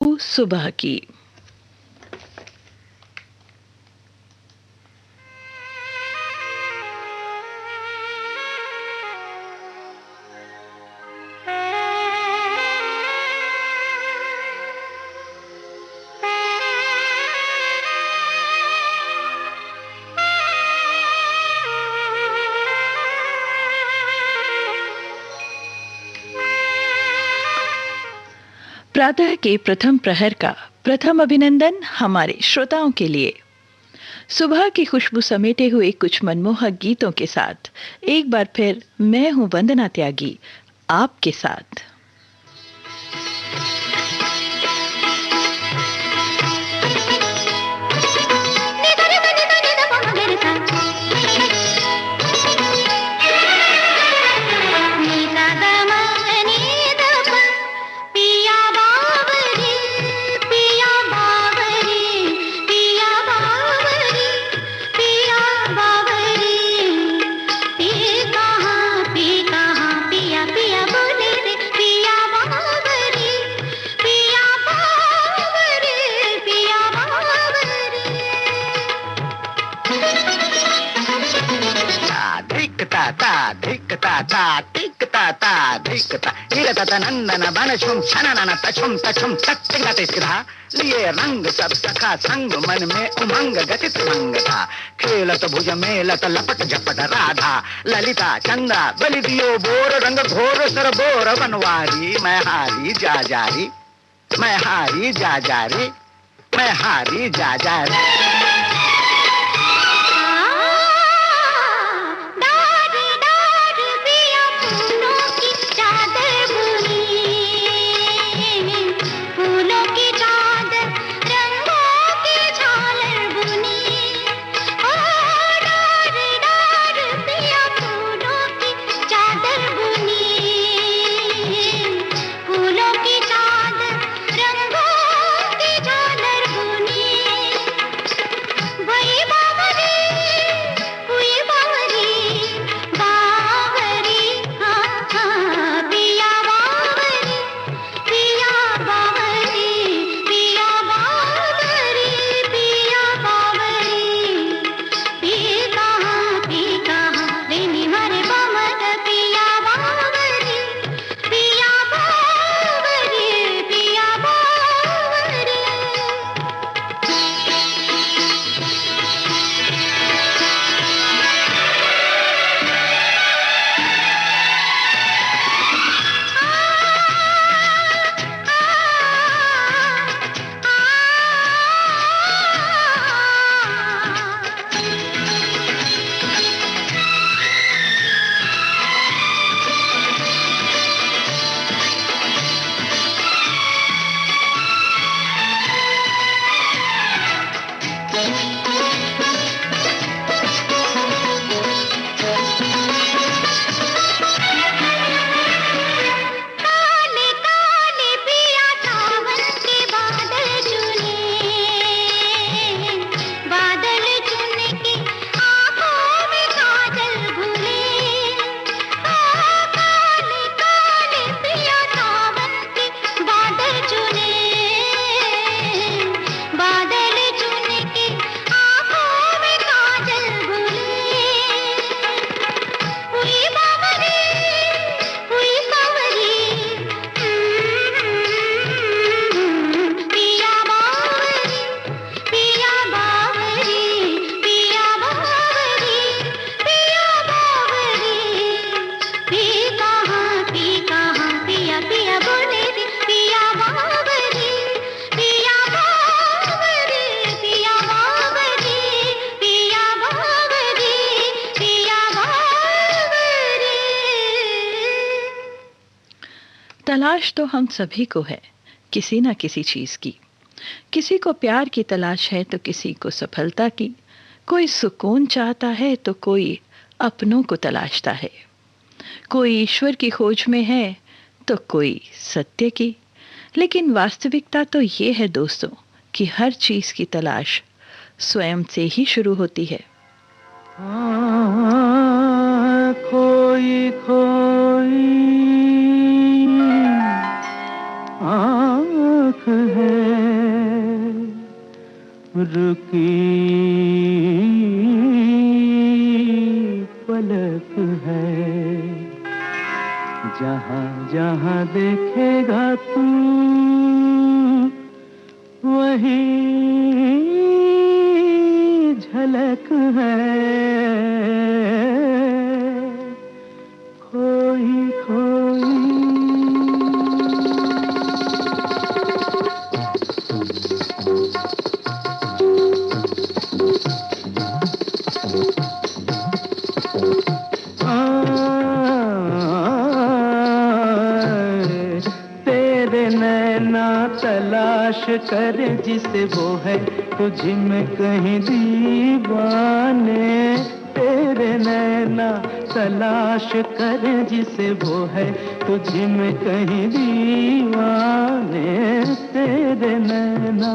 सुबह की। प्रातः के प्रथम प्रहर का प्रथम अभिनंदन हमारे श्रोताओं के लिए। सुबह की खुशबू समेटे हुए कुछ मनमोहक गीतों के साथ एक बार फिर मैं हूं वंदना त्यागी आपके साथ। नंदन बन छुम छनन तछुम तछुम तत्तिगतिस्धा लिए रंग सब सखा संग मन में उमंग गतित मंग था। खेलत भुज मेलत लपट झपट राधा ललिता चंद्रा बलि दियो बोर रंग घोर सर बोर बनवारी मैं हारी जा जारी मैं हारी जा जारी मैं हारी जा जारी। तलाश तो हम सभी को है किसी ना किसी चीज की। किसी को प्यार की तलाश है तो किसी को सफलता की। कोई सुकून चाहता है तो कोई अपनों को तलाशता है। कोई ईश्वर की खोज में है तो कोई सत्य की। लेकिन वास्तविकता तो ये है दोस्तों कि हर चीज की तलाश स्वयं से ही शुरू होती है। खोई खोई आँख है, रुकी पलक है, जहाँ जहाँ देखेगा तू वही झलक है, खोई खोई। तेरे नैना तलाश करे जिसे वो है तुझ में कहीं दीवाने, तेरे नैना तलाश करे जिसे वो है तुझ में कहीं दीवाने, तेरे नैना।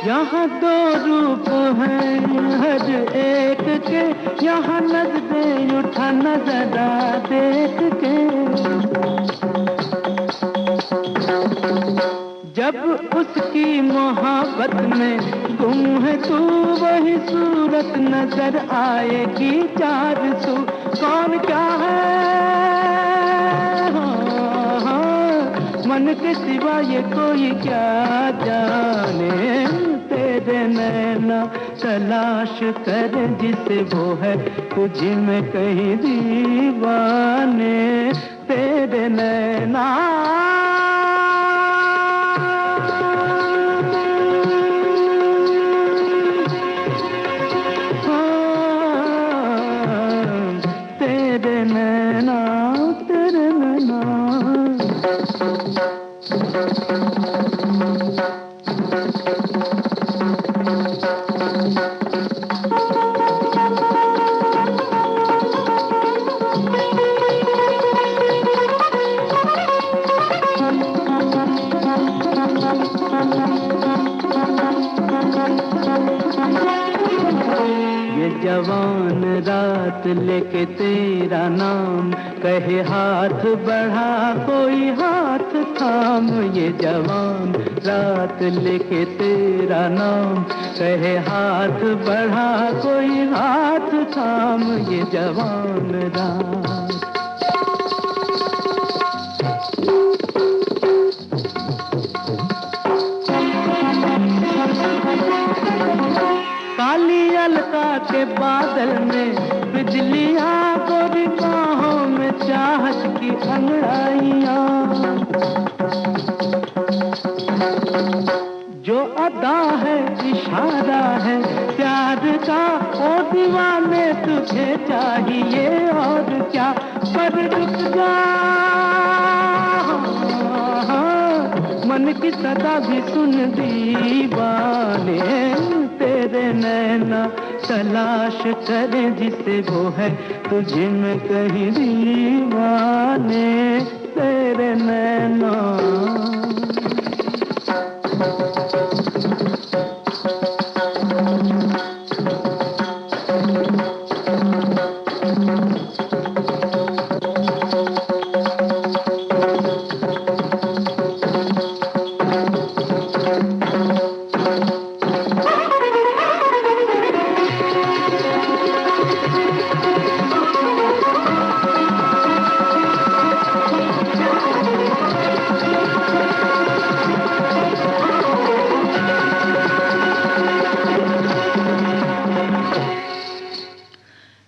यहाँ दो रूप हैं हर एक के, यहाँ नजरें उठा नजरा देख के, जब उसकी मोहब्बत में गुम है तू वही सूरत नजर आएगी चार सू, कौन क्या है मन के सिवा ये कोई क्या जाने, तेरे नैना तलाश करे जिसे वो है तुझ में कहीं दीवाने, तेरे नैना। तेरे नैना, तेरे नैना। ये जवान रात लेके तेरा नाम कहे हाथ बढ़ा कोई हाथ थाम, ये जवान रात लेके तेरा नाम कहे हाथ बढ़ा कोई हाथ थाम, ये जवान रात। काली अलका के बादल में बिजलियां गोरी बाहों में चाहत की अंगड़ाइयां, जो अदा है इशारा है प्यार का ओ दीवाने तुझे चाहिए और क्या, पर रुक जा मन की सदा भी सुन दीवाने, तेरे नैना तलाश करे जिसे वो है तुझ में कहीं दीवाने, तेरे नैना।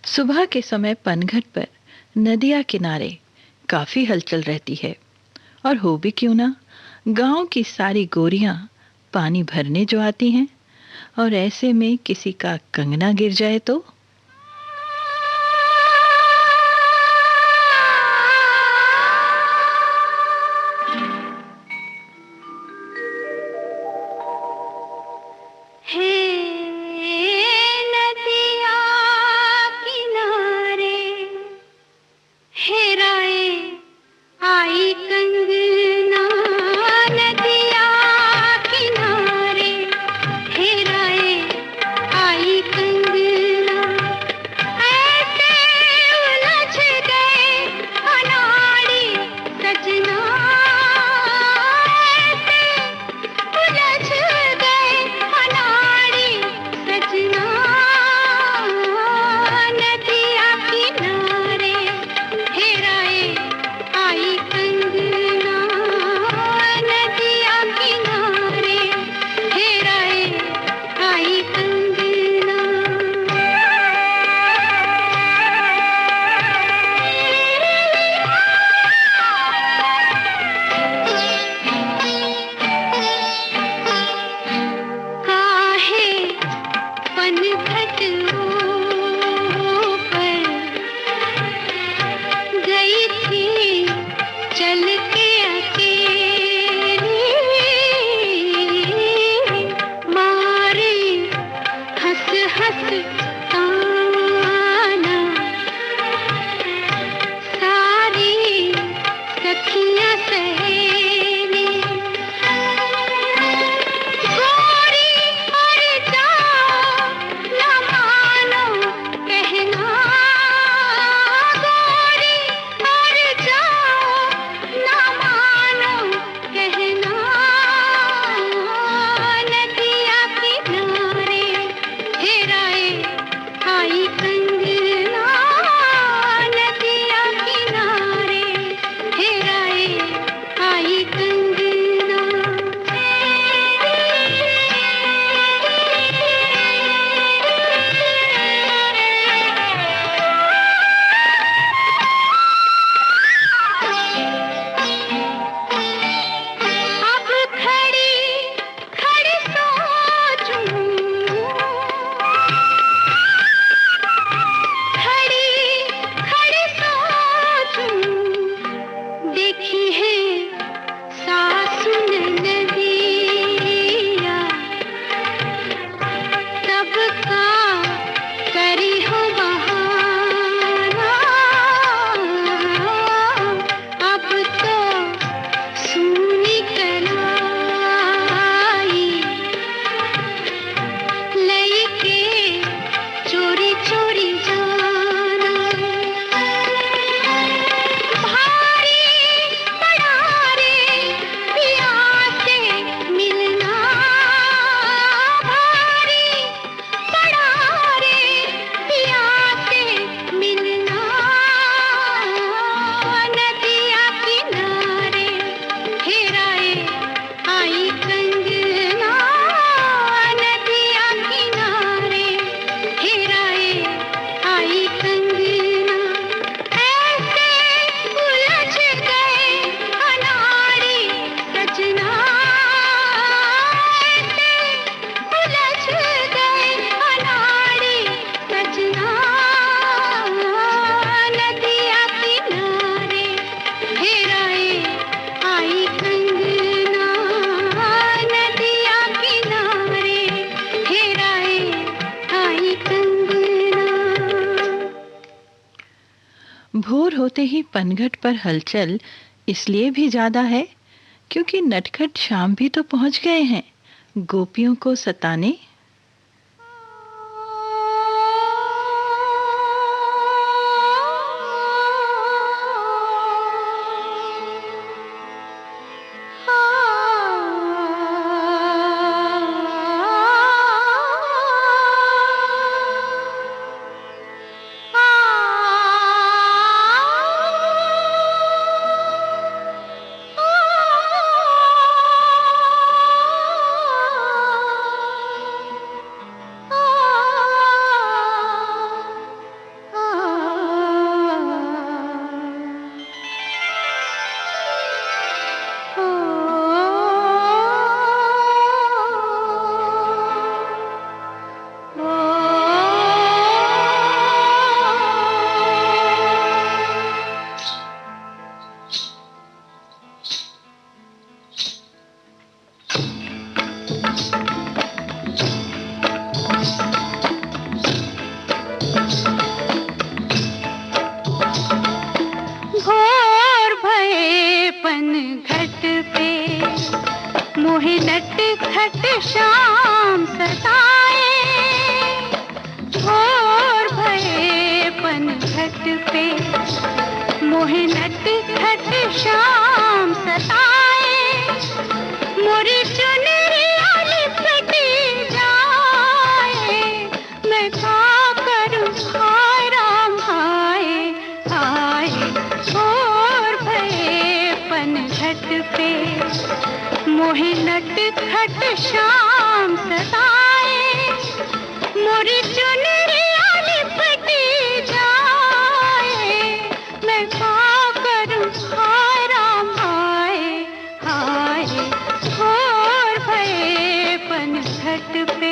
सुबह के समय पनघट पर नदिया किनारे काफी हलचल रहती है, और हो भी क्यों ना, गांव की सारी गोरियां पानी भरने जो आती हैं, और ऐसे में किसी का कंगना गिर जाए तो हे नदिया किनारे भोर होते ही पनघट पर हलचल इसलिए भी ज्यादा है क्योंकि नटखट शाम भी तो पहुंच गए हैं गोपियों को सताने। मोहे नटखट शाम सताए, भोर भये पनघट पे मोहे नटखट शाम सताए। मोरी चुनरिया लिपटी जाए, मैं क्या करूं हाय राम हाय हाय। भोर भये पनघट पे मोहे नटखट शाम सताए। मोरी चुनरिया लिपटी जाए, मैं क्या करूं हाय राम हाय हाय। भोर भये पनघट पे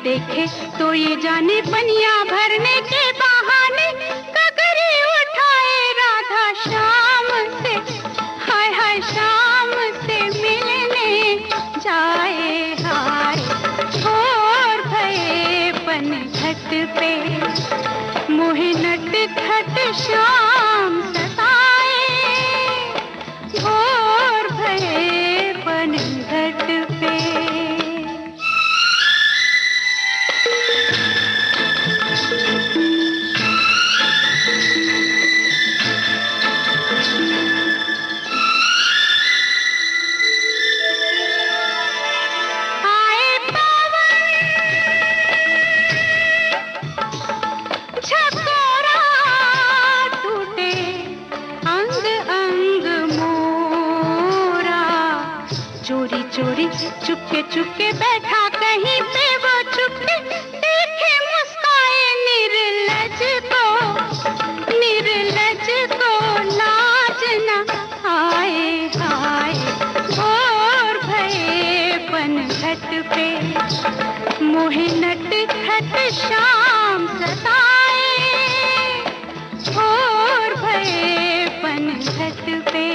देखे तो ये जाने पनिया भरने के बहाने ककरी उठाए राधा शाम से, हाय हाय शाम से मिलने जाए हाय। भोर भये पनघट पे मोहे नटखट शाम सताए। भोर भये पनघट पे चोरी चोरी चुपके चुपके बैठा कहीं पे वो चुपके, देखे मुस्काए निर्लज को लाज न आए हाय। भोर भये पनघट पे मोहे नटखट शाम सताए। भोर भये पनघट पे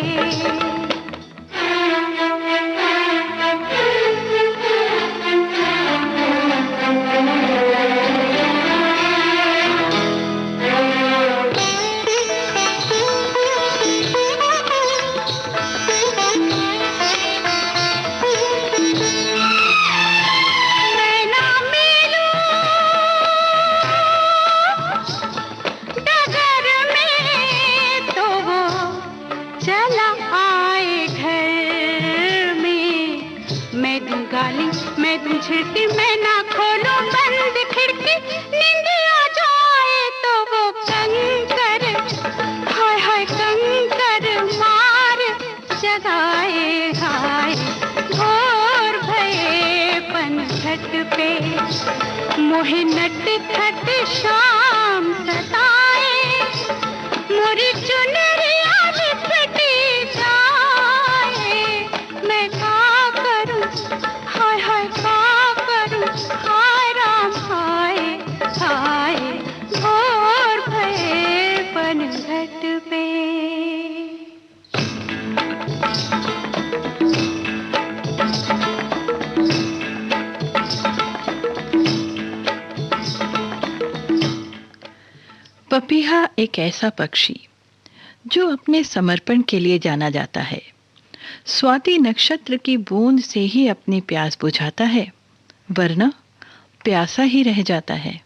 छठ शाम सताए, मोरी चुनरिया लिपटी जाए। मैं का करूं, हाय हाय का करूं, हाय राम हाय हाय, भोर भये पनघट पे। पपीहा एक ऐसा पक्षी जो अपने समर्पण के लिए जाना जाता है। स्वाति नक्षत्र की बूंद से ही अपनी प्यास बुझाता है, वरना प्यासा ही रह जाता है।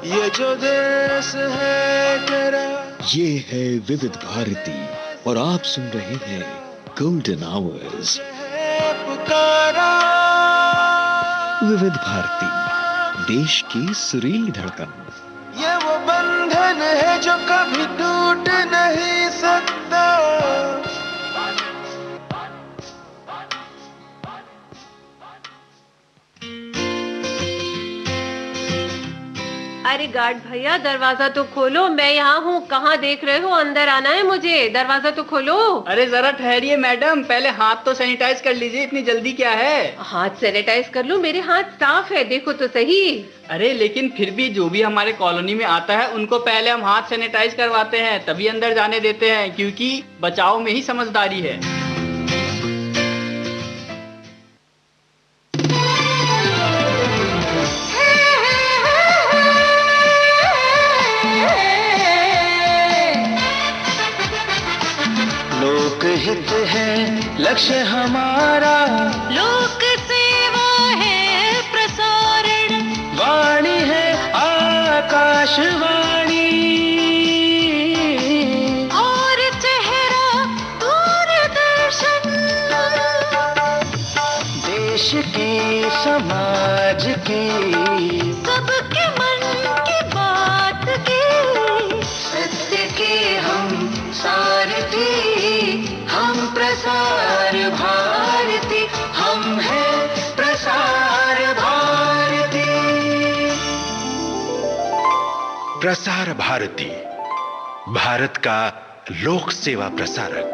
ये जो देश है तेरा, ये है विविध भारती और आप सुन रहे हैं गोल्डन आवर्स। पुकारा विविध भारती, देश की सुरीली धड़कन। ये वो बंधन है जो कभी टूट नहीं सकता। अरे गार्ड भैया, दरवाजा तो खोलो, मैं यहाँ हूँ। कहाँ देख रहे हो? अंदर आना है मुझे, दरवाजा तो खोलो। अरे जरा ठहरिए मैडम, पहले हाथ तो सैनिटाइज कर लीजिए, इतनी जल्दी क्या है? हाथ सैनिटाइज कर लूं? मेरे हाथ साफ है, देखो तो सही। अरे लेकिन फिर भी जो भी हमारे कॉलोनी में आता है उनको पहले हम हाथ सैनिटाइज करवाते हैं, तभी अंदर जाने देते हैं, क्योंकि बचाव में ही समझदारी है। लोकहित है लक्ष्य हमारा, लोक सेवा है प्रसारण, वाणी है आकाशवाणी, और चेहरा दूरदर्शन। देश की समाज की सबके मन की बात की, सत्य के हम सारथी, हम प्रसार भारती, हम हैं प्रसार भारती। प्रसार भारती, भारत का लोक सेवा प्रसारक।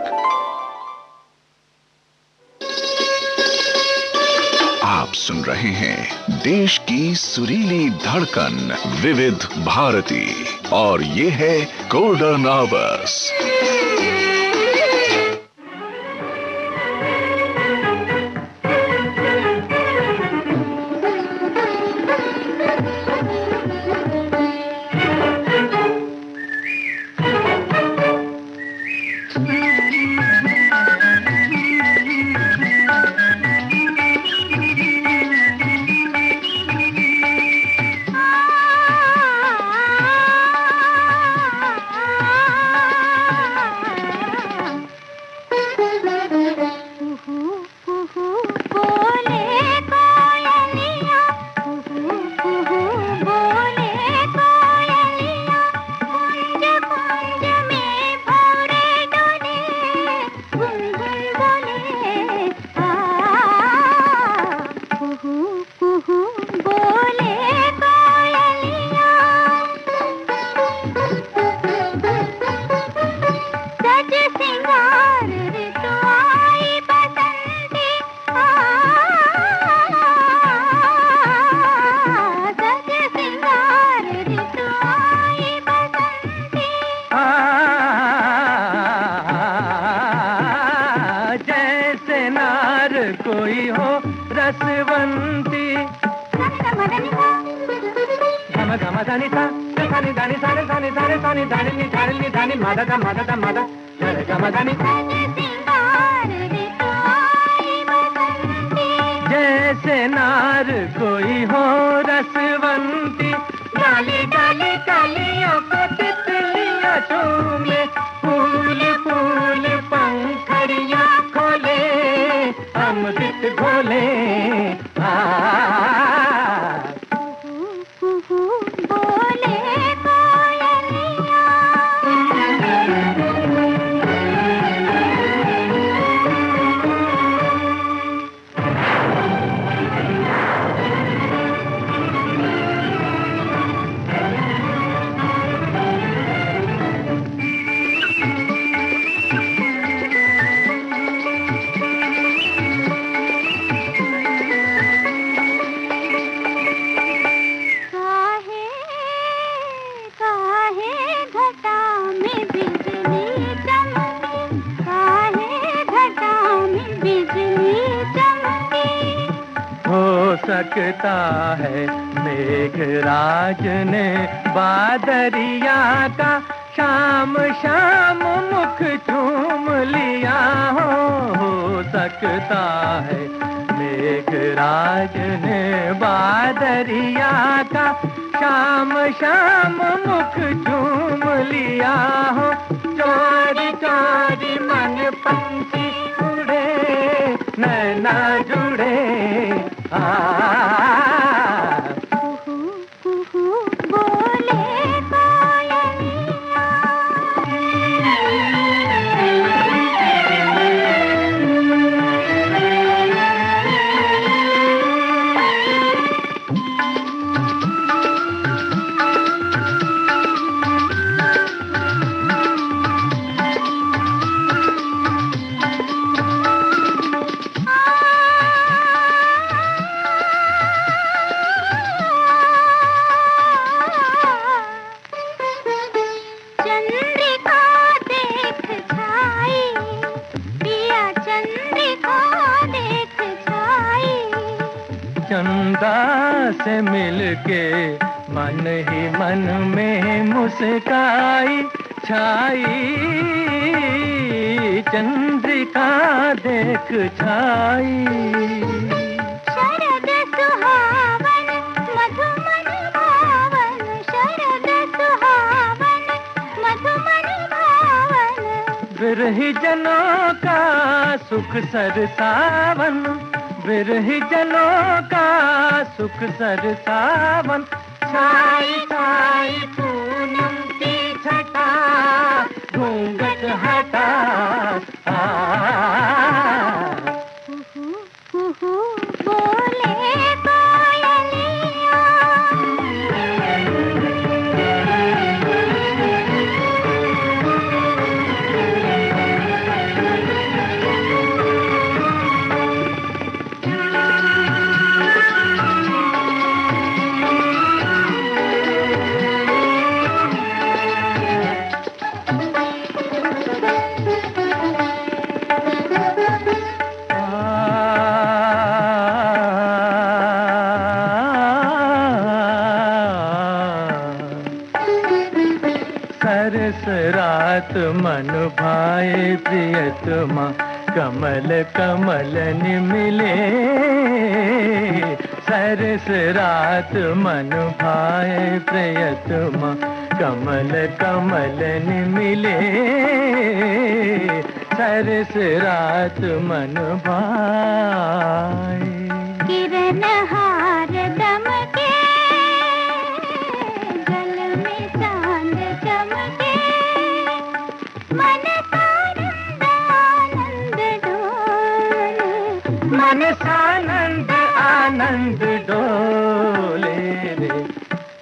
आप सुन रहे हैं देश की सुरीली धड़कन विविध भारती, और ये है गोल्डन आवर्स। कोई हो रसवंती, घम घम धनि सा धनि धनि सारे धनि सारे धनि धनि धनि धनि मादा का मादा का मादा घम धनि। जैसे नार कोई हो रसवंती, डाली डाली डालियों को तितलियां चूमे, फूल फूल पंखड़ियां खोले, अमृत घोले। सकता है मेघराज ने बादरिया का शाम शाम मुख चूम लिया हो सकता है मेघराज ने बादरिया का शाम शाम मुख चूम लिया हो। चोरी चोरी मन पंछी उड़े, नैना जुड़े, चंदा से मिलके मन ही मन में मुस्काई छाई, चंद्रिका देख छाई। शरद सुहावन मधुमन भावन, शरद सुहावन मधुमन भावन। विरही जनों का सुख सरसावन, विरही जनों का सुख सरसावन। छाई छाई पूनम की छटा, घूंघट हटा। बोले कोयलिया, सरस रात मन भाए प्रियतमा, कमल कमल मिले। सरस रात मन भाए प्रियतमा, कमल कमल मिले। सरस रात मन भाए। किरण हार दमके, जल में चांद चमके। मन सानंद आनंद डोले, मन सानंद आनंद डोले रे।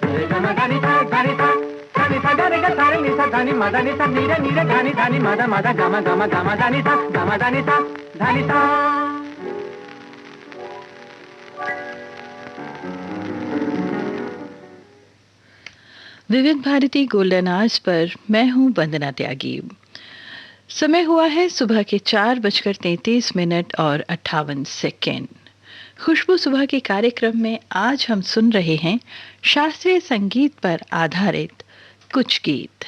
रे ग म ध नि सा ध नि सा, ध नि सा ग रे ग सा रे नि सा ध नि म ध नि सा नि रे नि रे ध नि म ध म ध ग म ग म ग म ध नि सा ग म ध नि सा ध नि सा। विविध भारती गोल्डन आवर्स पर मैं हूं वंदना त्यागी। समय हुआ है सुबह के 4:33 और 58 सेकेंड। खुशबू सुबह के कार्यक्रम में आज हम सुन रहे हैं शास्त्रीय संगीत पर आधारित कुछ गीत।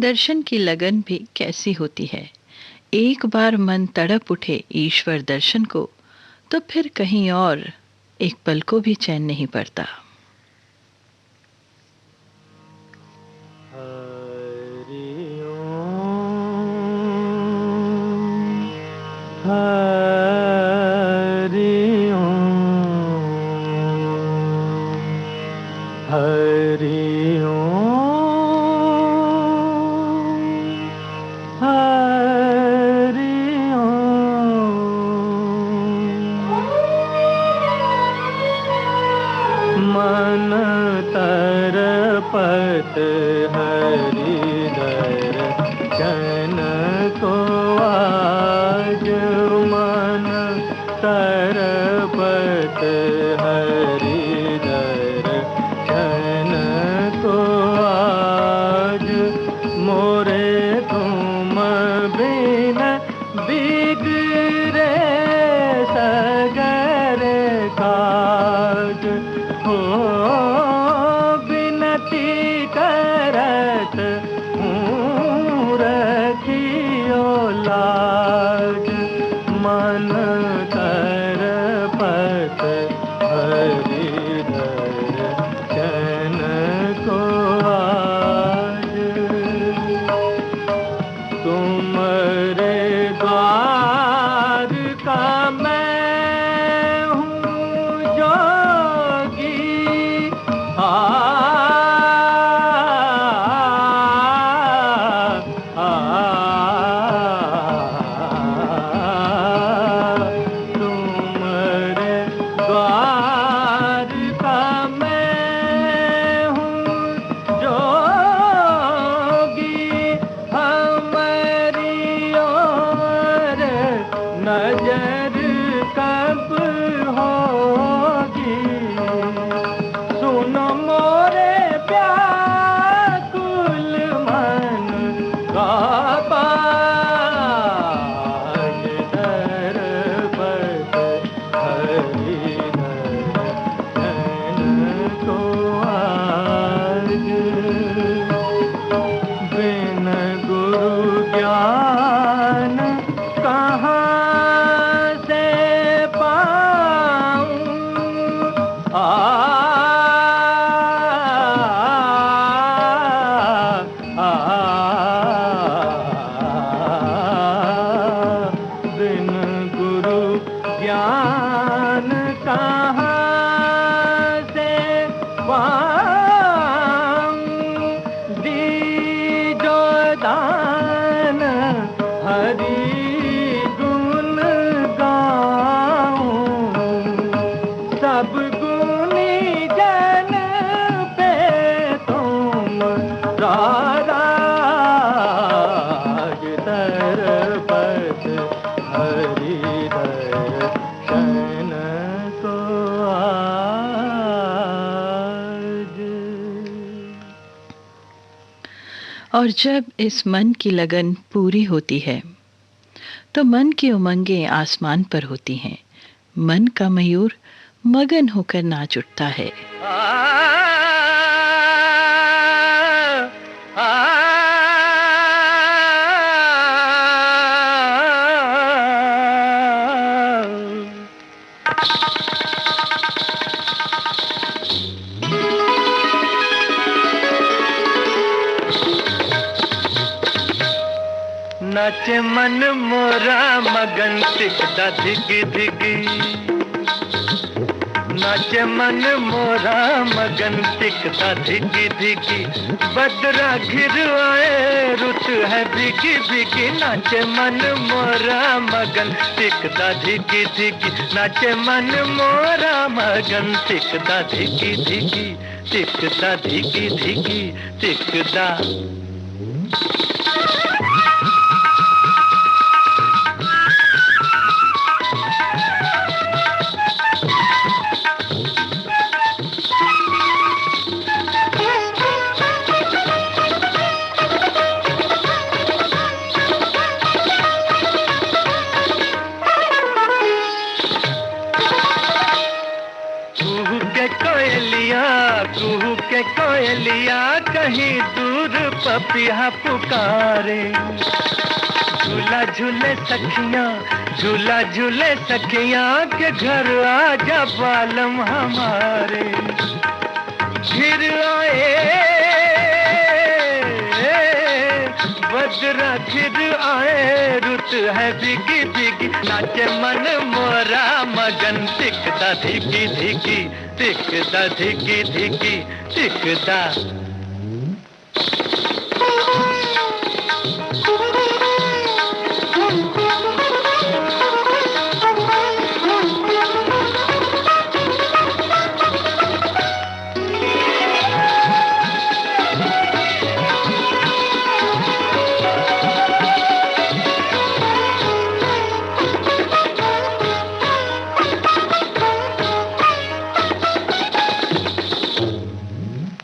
दर्शन की लगन भी कैसी होती है। एक बार मन तड़प उठे ईश्वर दर्शन को, तो फिर कहीं और एक पल को भी चैन नहीं पड़ता। और जब इस मन की लगन पूरी होती है तो मन की उमंगें आसमान पर होती हैं। मन का मयूर मगन होकर नाच उठता है। नाचे मन मोरा मगन टिकदा धिगी धिगी, नाचे मन मोरा मगन टिकदा धिगी धिगी, बदरा घिर आए रुत है भिगी भिगी। नाचे मन मोरा मगन टिकदा धिगी धिगी, नाचे मन मोरा मगन टिकदा धिगी धिगी, टिकदा धिगी धिगी टिकदा। कोयलिया कहीं दूर पपिया पुकारे। झूला झूले सखियां, झूला झूले सखियां के घर आजा बालम हमारे। फिर आए बदरा, फिर आए रुत है भीगी भीगी, नाचे मन मोरा मगन, टिकदा धिकी धिकी, टिकदा धिकी धिकी, टिकदा।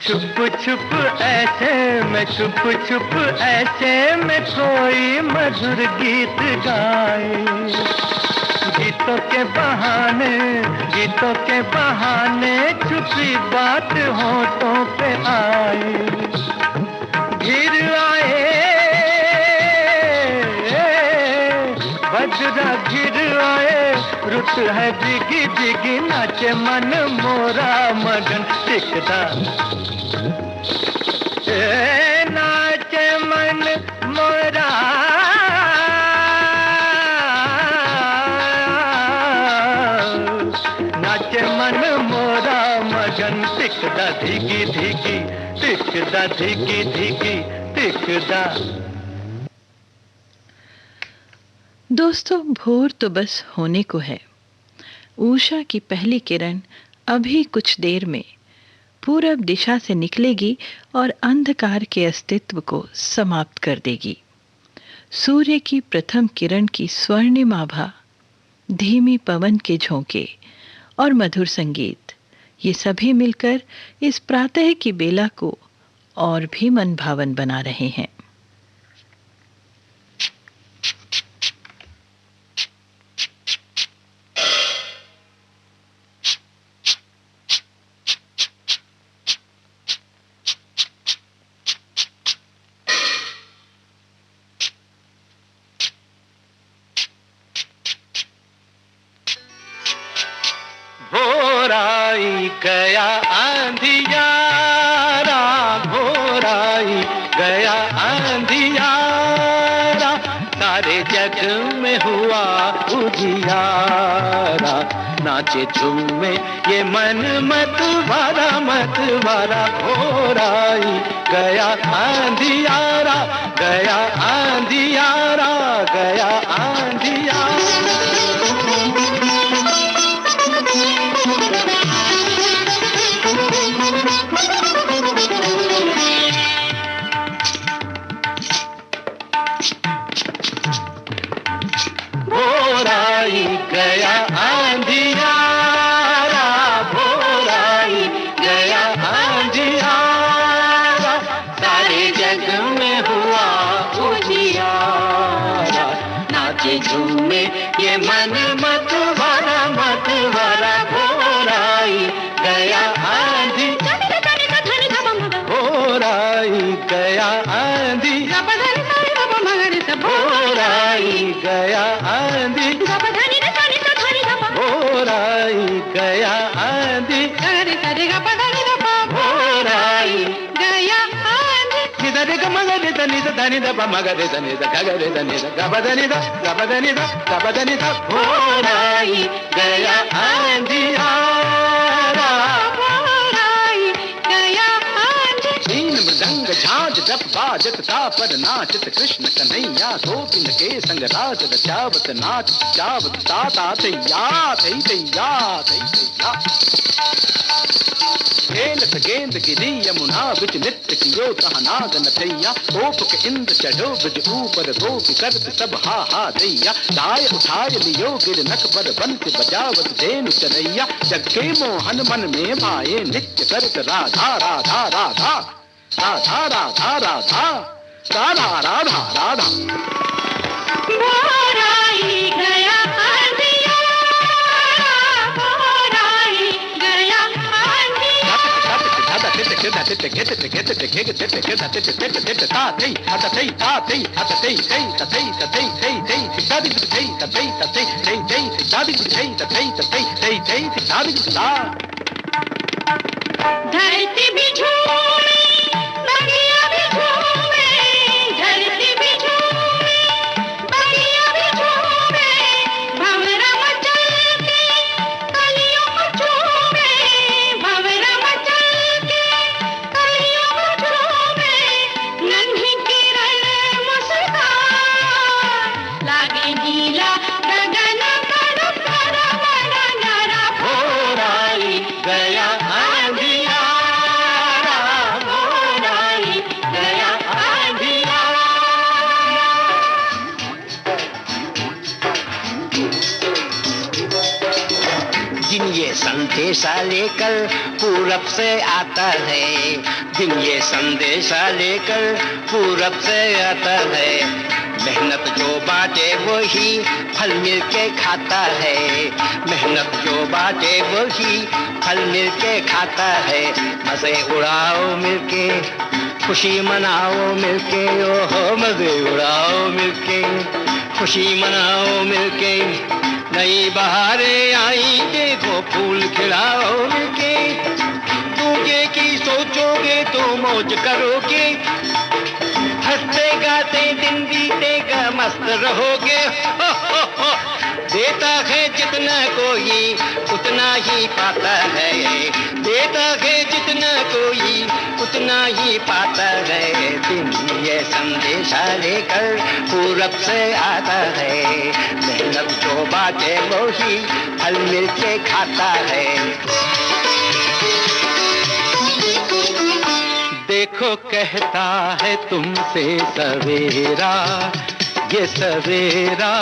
छुप छुप ऐसे में, छुप छुप ऐसे में कोई मधुर गीत गाए। गीतों के बहाने, गीतों के बहाने छुपी बात होठों पे आए। घिर आए बजरा, घिर आए रुत है भीगी भीगी, नाचे मन मोरा मगन, टिकदा नाचे मन मोरा नाचे मन मोरा मगन, टिकदा धिकी धिकी, टिकदा धिकी धिकी, टिकदा। दोस्तों, भोर तो बस होने को है। उषा की पहली किरण अभी कुछ देर में पूरब दिशा से निकलेगी और अंधकार के अस्तित्व को समाप्त कर देगी। सूर्य की प्रथम किरण की स्वर्णिम आभा, धीमी पवन के झोंके और मधुर संगीत, ये सभी मिलकर इस प्रातः की बेला को और भी मनभावन बना रहे हैं। गया आंधियारा, भोराई गया आंधियारा, सारे जग में हुआ उजियारा। नाचे झूमे ये मन मतवारा, मतवारा, भोराई गया आंधियारा, गया आंधियारा, गया आंधियारा। भोराई गया आंधियारा, भोराई गया आंधियारा, सारे जग में हुआ उजियारा। नाचे झूमे ये मन मतवारा, मतवारा, भोराई गया आंधी, भोराई गया आंधी, भोराई गया आंधी, भोराई गया आंधी, भोराई गया आंधी। निधरे ग मगरे धनि धनि ध मगरे धनि ध गगरे धनि ध गबधनि ध गबधनि ध गबधनि ध, भोराई गया आंधियारा, भोराई गया आंधी। तीन मृदंग झांझ जप बाजत तापर नाचत कृष्ण कन्हैया, गोपिन के संग राज रचावत नाच चावत ताता थैया, थै थैया, थै थैया। खेलत गेंद गिरी यमुना बिच, नृत्य कियो तहाँ नाग नथैया। गोप के इंद्र चढ़ो ब्रज ऊपर, गोपी करत सब हा हा दैया। दाय उठाय लियो गिरनक पर, बंसी बजावत धेनु चरैया। जग के मोहन मन में भाए, नित्य करत राधा राधा राधा, राधा राधा राधा, राधा राधा राधा। भोराई गया आंधियारा, भोराई गया आंधियारा। धरती भी झूमे, बगिया भी झूमे, धरती भी झूमे, बगिया भी झूमे, भंवरा मचल के कलियों को झूमे, भंवरा मचल के कलियों को झूमे, नन्ही किरण मुस्कान, लागे नीला गगन बड़ा बड़ा बड़ा नारा, भोर आई गया संदेशा लेकर पूरब से आता है, दिन ये संदेशा लेकर पूरब से आता है। मेहनत जो बांटे वही फल मिल के खाता है, मेहनत जो बांटे वही फल मिल के खाता है। मजे उड़ाओ मिलके, खुशी मनाओ मिलके, ओहो मजे उड़ाओ मिलके, खुशी मनाओ मिलके। नई बहारें आई देखो फूल खिलाओ मिलके, दूजे की सोचोगे तो मौज करोगे, हंसते गाते दिन बीतेगा मस्त रहोगे। हो, हो, हो। देता है जितना कोई उतना ही पाता है, देता है जितना कोई उतना ही पाता है। दिन ये संदेशा लेकर पूरब से आता है, मेहनत जो बाटे वो ही फल मिल के खाता है। देखो कहता है तुमसे सवेरा, ये सवेरा,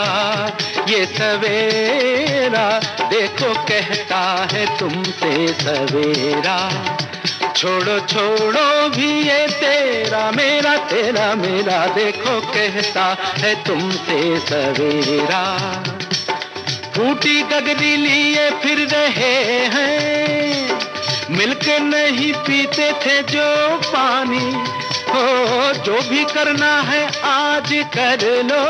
ये सवेरा, देखो कहता है तुमसे सवेरा। छोड़ो छोड़ो भी ये तेरा मेरा तेरा मेरा, देखो कहता है तुमसे सवेरा। फूटी गगरी लिए फिर रहे हैं, मिलके नहीं पीते थे जो पानी, हो जो भी करना है आज कर लो।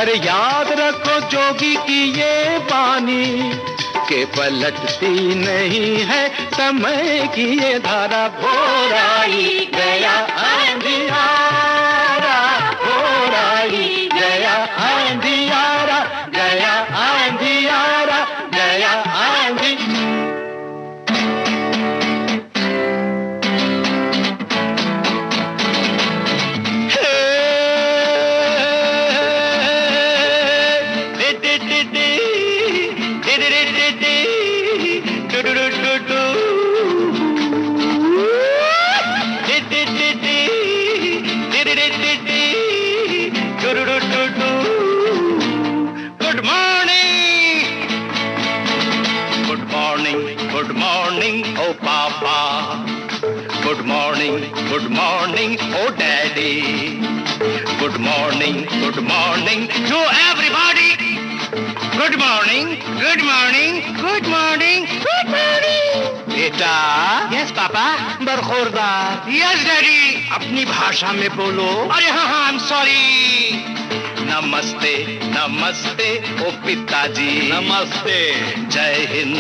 अरे याद रखो जोगी की ये बानी, के पलटती नहीं है समय की ये धारा। भोर आई गया अंधियारा, भोर आई गया अंधियारा, गया अंधियारा, गया अंधी। Good morning, oh daddy. Good morning to everybody. Good morning, good morning, good morning, good morning. बेटा, yes पापा, बरखुरदार, yes daddy. अपनी भाषा में बोलो। अरे हाँ हाँ, I'm sorry. नमस्ते नमस्ते ओ पिताजी, नमस्ते। जय हिंद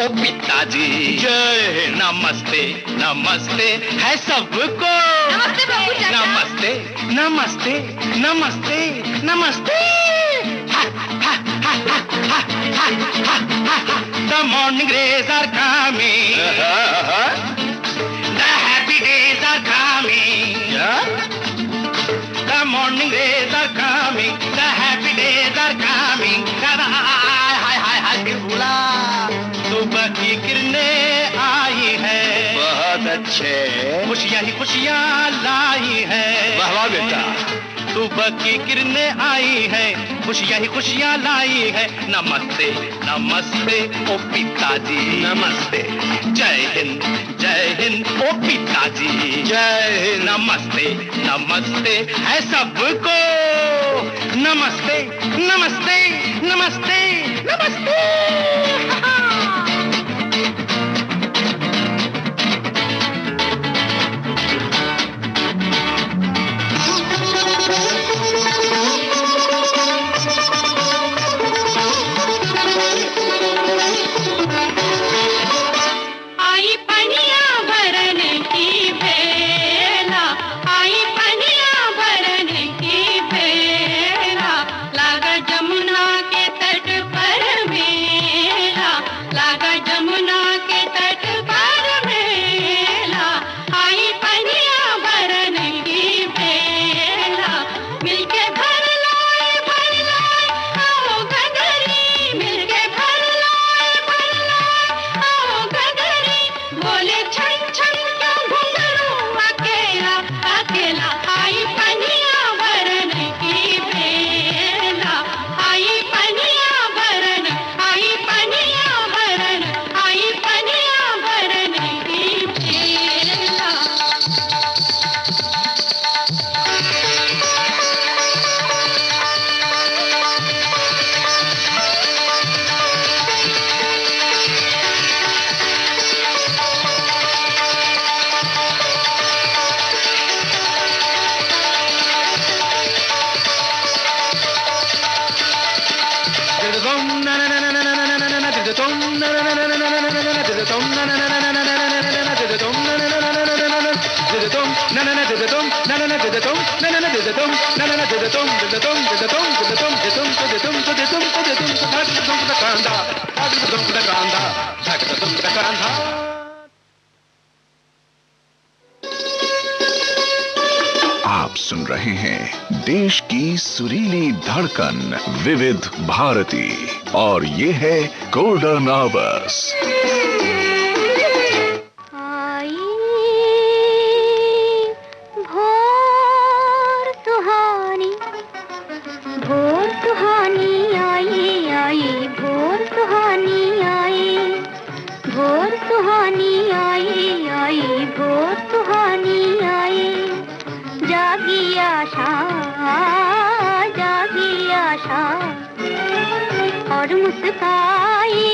ओ पिताजी, जय हिंद। नमस्ते नमस्ते है सबको, नमस्ते बाबू चाचा। नमस्ते नमस्ते नमस्ते नमस्ते। The morning rays are coming, the happy days are coming, the morning rays are coming, the happy days are coming. सुबह की किरणें आई है, बहुत अच्छे, खुशियाँ ही खुशियाँ लाई है। वाह वाह बेटा। सुबह की किरणें आई है, खुशियाँ ही खुशियाँ लाई है। नमस्ते नमस्ते ओ पिताजी, नमस्ते। जय हिंद ओ पिताजी, जय हिंद। नमस्ते नमस्ते है सबको, नमस्ते नमस्ते नमस्ते नमस्ते। मिलके भर लाए आओ गगरी, मिलके भर लाए आओ गगरी, बोले छन छन क्यों घुंघरू अकेला अकेला, आई पनिया भरन की बेला, आई पनिया भरन, आई पनिया भरन, आई पनिया भरन की बेला। आप सुन रहे हैं देश की सुरीली धड़कन विविध भारती और ये है गोल्डन आवर्स। भोर सुहानी आई आई, भोर सुहानी आई, भोर सुहानी आई आई, भोर सुहानी आई, जागी आशा और मुस्काई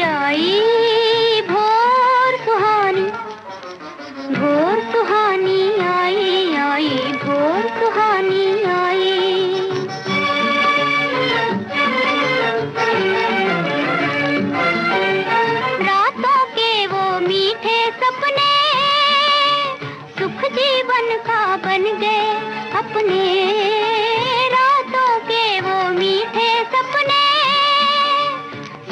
आई, भोर सुहानी आई आई, भोर सुहानी आई। रातों के वो मीठे सपने सुख जीवन का बन गए अपने, रातों के वो मीठे सपने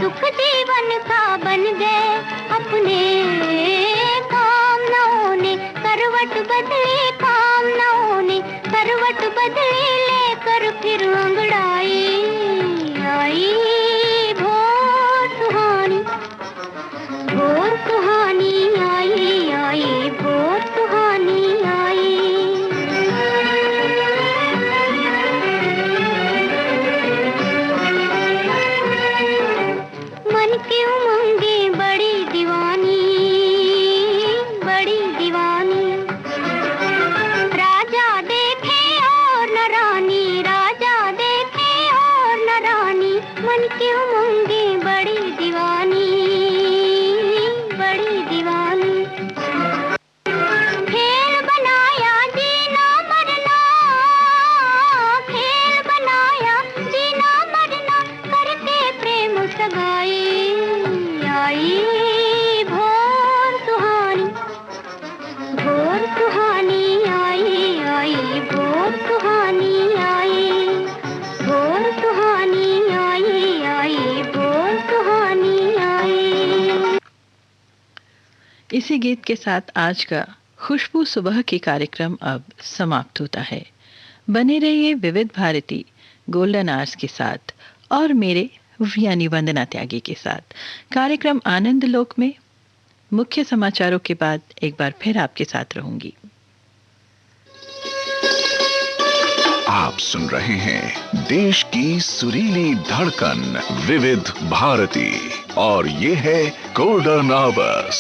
सुख जीवन का बन गए अपने, कामनाओं ने करवट बदली, कामनाओं ने करवट बदली, लेकर फिर अंगड़ाई आई, भोर सुहानी आई आई, भोर सुहानी आई। मन की उमंगे बड़ी दीवानी, बड़ी दीवानी, राजा देखे और न रानी, राजा देखे और न रानी, मन की उमंगे बड़ी दीवानी, बड़ी दीवानी, खेल बनाया जीना मरना, खेल बनाया जीना मरना, करके प्रेम सगाई आई, भोर सुहानी आई आई, भोर सुहानी आई, भोर सुहानी आई आई, भोर सुहानी आई। इसी गीत के साथ आज का खुशबू सुबह की कार्यक्रम अब समाप्त होता है। बने रहिए विविध भारती गोल्डन आवर्स के साथ और मेरे यानी वंदना त्यागी के साथ। कार्यक्रम आनंद लोक में मुख्य समाचारों के बाद एक बार फिर आपके साथ रहूंगी। आप सुन रहे हैं देश की सुरीली धड़कन विविध भारती और ये है गोल्डन आवर्स।